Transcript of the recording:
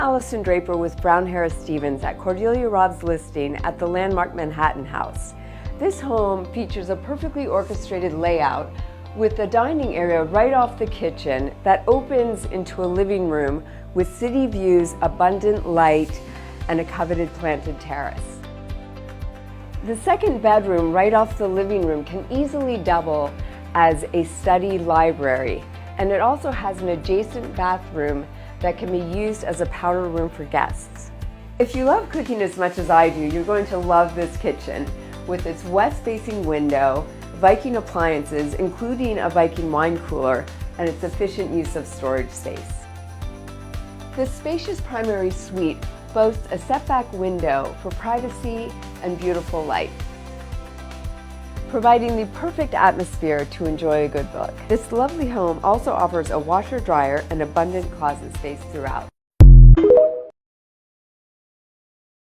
Alison Draper with Brown Harris Stevens at Cordelia Robb's listing at the landmark Manhattan House. This home features a perfectly orchestrated layout with a dining area right off the kitchen that opens into a living room with city views, abundant light, and a coveted planted terrace. The second bedroom right off the living room can easily double as a study library, and it also has an adjacent bathroom that can be used as a powder room for guests. If you love cooking as much as I do, you're going to love this kitchen with its west-facing window, Viking appliances, including a Viking wine cooler, and its efficient use of storage space. This spacious primary suite boasts a setback window for privacy and beautiful light, providing the perfect atmosphere to enjoy a good book. This lovely home also offers a washer-dryer and abundant closet space throughout.